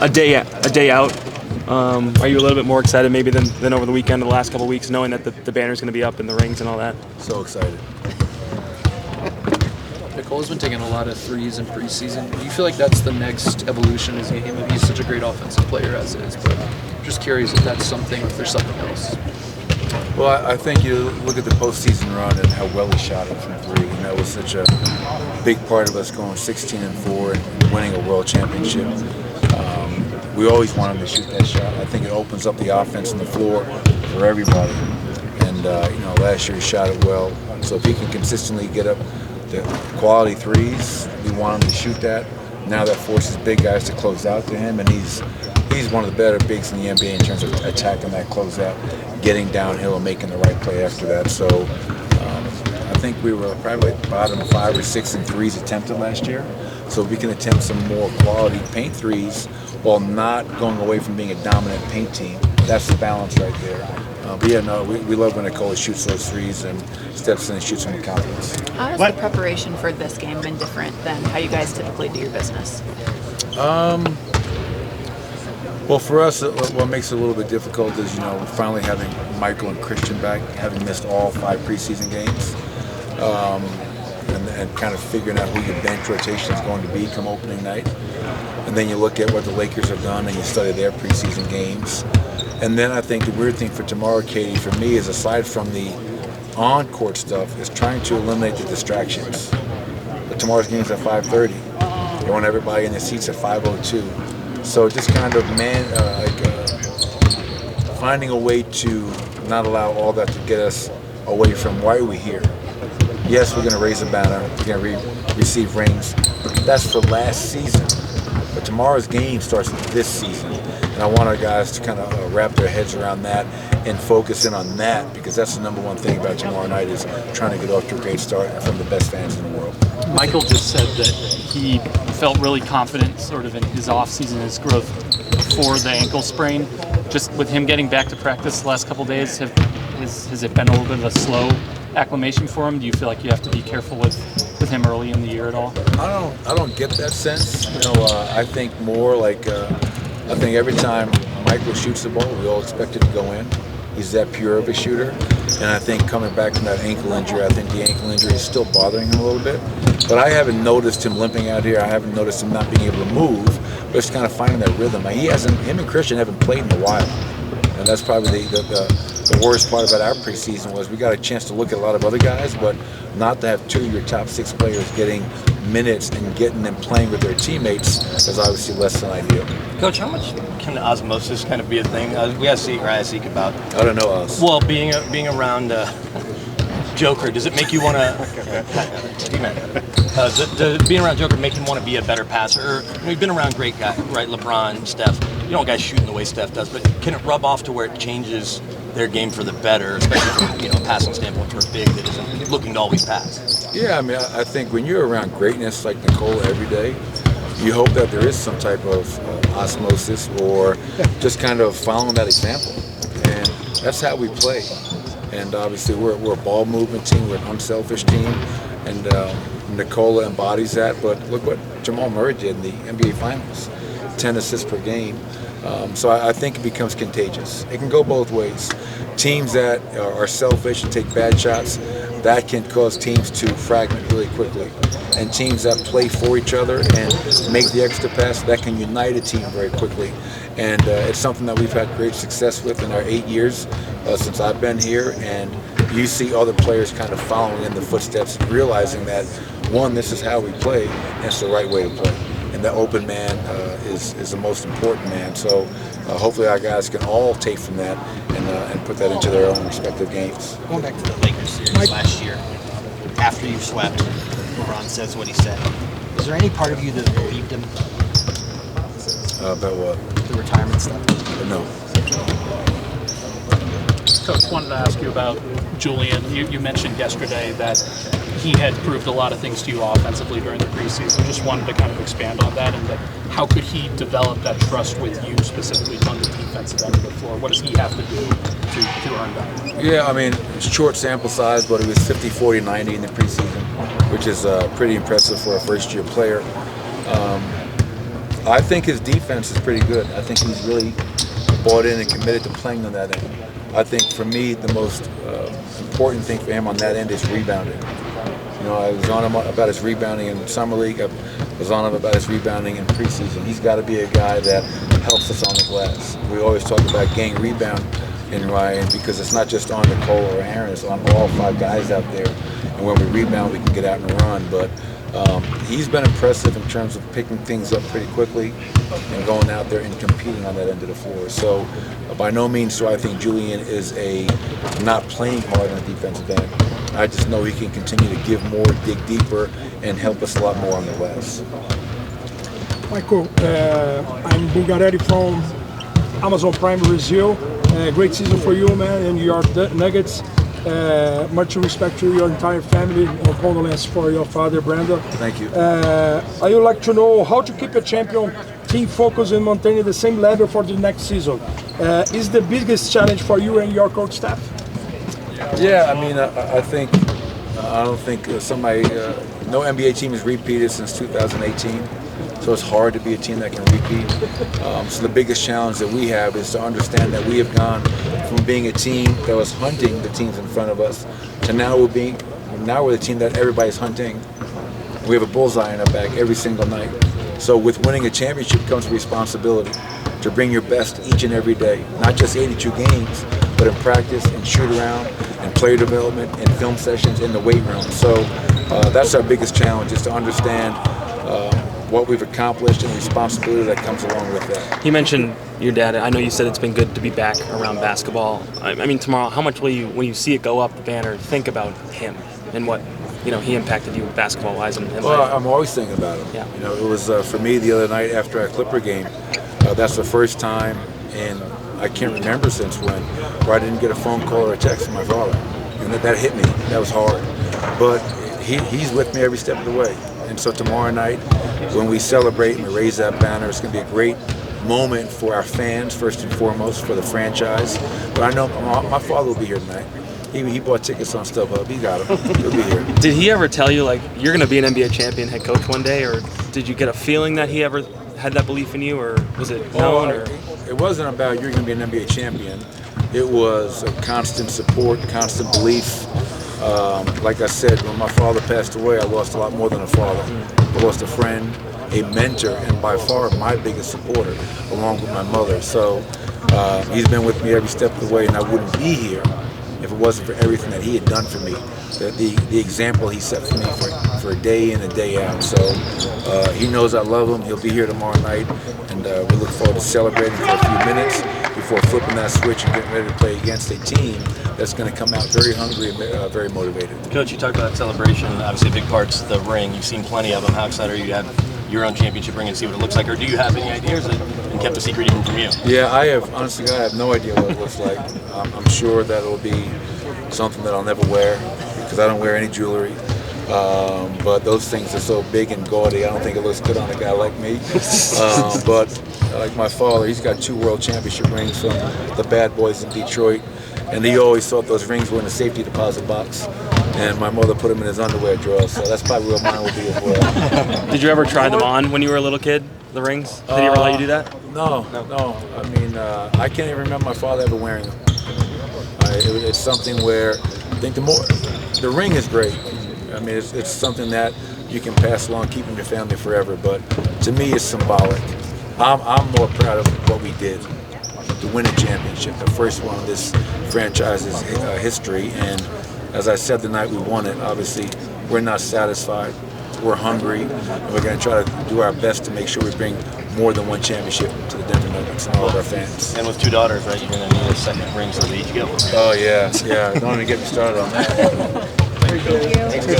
a day out. Are you a little bit more excited maybe than over the weekend, the last couple of weeks, knowing that the banner's going to be up in the rings and all that? So excited. Nicole's been taking a lot of threes in preseason. Do you feel like that's the next evolution in his game? He's such a great offensive player as is, but I'm just curious if that's something, if there's something else. Well, I think you look at the postseason run and how well he shot it from three, and that was such a big part of us going 16-4 and winning a world championship. We always want him to shoot that shot. I think it opens up the offense on the floor for everybody. And last year he shot it well. So if he can consistently get up the quality threes, we want him to shoot that. Now that forces big guys to close out to him, and he's one of the better bigs in the NBA in terms of attacking that closeout, getting downhill and making the right play after that. So I think we were probably bottom 5 or 6 in threes attempted last year. So if we can attempt some more quality paint threes while not going away from being a dominant paint team, that's the balance right there. We love when Nicole shoots those threes and steps in and shoots them with confidence. How has the preparation for this game been different than how you guys typically do your business? Well, for us, what makes it a little bit difficult is, finally having Michael and Christian back, having missed all 5 preseason games, and kind of figuring out who your bench rotation is going to be come opening night. And then you look at what the Lakers have done and you study their preseason games. And then I think the weird thing for tomorrow, Katie, for me, is aside from the on-court stuff, is trying to eliminate the distractions. But tomorrow's game is at 5:30. They want everybody in their seats at 5:02. So just kind of finding a way to not allow all that to get us away from why are we here. Yes, we're going to raise a banner. We're going to receive rings. That's for last season. But tomorrow's game starts this season. And I want our guys to kind of wrap their heads around that and focus in on that, because that's the number one thing about tomorrow night is trying to get off to a great start from the best fans in the world. Michael just said that he felt really confident sort of in his off-season, his growth for the ankle sprain. Just with him getting back to practice the last couple of days, has it been a little bit of a slow acclimation for him? Do you feel like you have to be careful with him early in the year at all? I don't get that sense. I think more like I think every time Michael shoots the ball, we all expect it to go in. He's that pure of a shooter. And I think coming back from that ankle injury, I think the ankle injury is still bothering him a little bit. But I haven't noticed him limping out here. I haven't noticed him not being able to move, but it's kind of finding that rhythm. Him and Christian haven't played in a while. And that's probably the worst part about our preseason was we got a chance to look at a lot of other guys, but not to have 2 of your top 6 players getting minutes and getting them playing with their teammates is obviously less than ideal. Coach, how much can osmosis kind of be a thing? We asked Zeke about. I don't know us. Well, being around Joker, does it make you want to? Being around Joker make him want to be a better passer? You've been around great guys, right? LeBron, Steph. You don't guys shooting the way Steph does, but can it rub off to where it changes their game for the better, especially from a passing standpoint for a big that isn't looking to always pass? Yeah, I mean, I think when you're around greatness like Nicole every day, you hope that there is some type of osmosis or just kind of following that example. And that's how we play. And obviously we're a ball movement team, we're an unselfish team, and Nicola embodies that. But look what Jamal Murray did in the NBA Finals, 10 assists per game. So I think it becomes contagious. It can go both ways. Teams that are selfish and take bad shots, that can cause teams to fragment really quickly. And teams that play for each other and make the extra pass, that can unite a team very quickly. And it's something that we've had great success with in our 8 years since I've been here. And you see other players kind of following in the footsteps and realizing that, one, this is how we play, and it's the right way to play. And the open man is the most important man. So hopefully our guys can all take from that and put that into their own respective games. Going back to the Lakers series last year, after you swept, LeBron says what he said. Is there any part of you that believed him? About what? The retirement stuff? No. Coach, wanted to ask you about Julian. You mentioned yesterday that he had proved a lot of things to you offensively during the preseason. Just wanted to kind of expand on that, and that how could he develop that trust with you specifically on the defensive end of the floor? What does he have to do to earn that? Yeah, I mean, short sample size, but it was 50, 40, 90 in the preseason, which is pretty impressive for a first-year player. I think his defense is pretty good. I think he's really bought in and committed to playing on that end. I think for me, the most important thing for him on that end is rebounding. You know, I was on him about his rebounding in summer league. I was on him about his rebounding in preseason. He's got to be a guy that helps us on the glass. We always talk about gang rebound in Ryan because it's not just on Nicole or Aaron, it's on all 5 guys out there. And when we rebound, we can get out and run. But he's been impressive in terms of picking things up pretty quickly and going out there and competing on that end of the floor. So by no means do I think Julian is not playing hard on the defensive end. I just know he can continue to give more, dig deeper, and help us a lot more on the glass. Michael, I'm Bulgarelli from Amazon Prime Brazil. Great season for you, man, and your Nuggets. Much respect to your entire family. Condolences for your father, Brandon. Thank you. I would like to know how to keep a champion team focused and maintaining the same level for the next season. Is the biggest challenge for you and your coach staff? Yeah, I mean, I don't think no NBA team has repeated since 2018. So it's hard to be a team that can repeat. So the biggest challenge that we have is to understand that we have gone from being a team that was hunting the teams in front of us to now we're the team that everybody's hunting. We have a bullseye in our back every single night. So with winning a championship comes responsibility to bring your best each and every day, not just 82 games, but in practice and shoot around and player development and film sessions in the weight room. So that's our biggest challenge, is to understand what we've accomplished and the responsibility that comes along with that. You mentioned your dad. I know you said it's been good to be back around basketball. I mean, tomorrow, how much will you, when you see it go up the banner, think about him and what he impacted you basketball-wise? Well, I'm always thinking about him. Yeah. It was for me the other night after our Clipper game. That's the first time, and I can't remember since when, where I didn't get a phone call or a text from my father. And that hit me. That was hard. But he's with me every step of the way. And so tomorrow night, when we celebrate and we raise that banner, it's going to be a great moment for our fans, first and foremost, for the franchise. But I know my father will be here tonight. He bought tickets on StubHub. He got them. He'll be here. Did he ever tell you, like, you're going to be an NBA champion head coach one day? Or did you get a feeling that he ever had that belief in you? Or was it known? It wasn't about you're going to be an NBA champion. It was a constant support, constant belief. Like I said, when my father passed away, I lost a lot more than a father. I lost a friend, a mentor, and by far my biggest supporter, along with my mother. So he's been with me every step of the way, and I wouldn't be here if it wasn't for everything that he had done for me. The example he set for me for a day in and a day out. So he knows I love him. He'll be here tomorrow night, and we look forward to celebrating for a few minutes before flipping that switch and getting ready to play against a team that's going to come out very hungry and very motivated. Coach, you talked about celebration. Obviously, a big part's the ring. You've seen plenty of them. How excited are you to have your own championship ring and see what it looks like? Or do you have any ideas and kept a secret even from you? Yeah, I have. Honestly, I have no idea what it looks like. I'm sure that it'll be something that I'll never wear because I don't wear any jewelry. But those things are so big and gaudy, I don't think it looks good on a guy like me. But like my father, he's got 2 world championship rings from the Bad Boys in Detroit. And he always thought those rings were in the safety deposit box. And my mother put them in his underwear drawer, so that's probably where mine will be as well. Did you ever try them on when you were a little kid, the rings? Did he ever let you do that? No. I mean, I can't even remember my father ever wearing them. It's something where I think the ring is great. I mean, it's something that you can pass along, keep in your family forever. But to me, it's symbolic. I'm more proud of what we did to win a championship, the first one of this franchise's history. And as I said the night we won it, obviously we're not satisfied. We're hungry, and we're going to try to do our best to make sure we bring more than one championship to the Denver Nuggets and all of our fans. And with 2 daughters, right, you're going to need a second ring, so they each get one. Oh yeah. Don't even get me started on that. Thank you.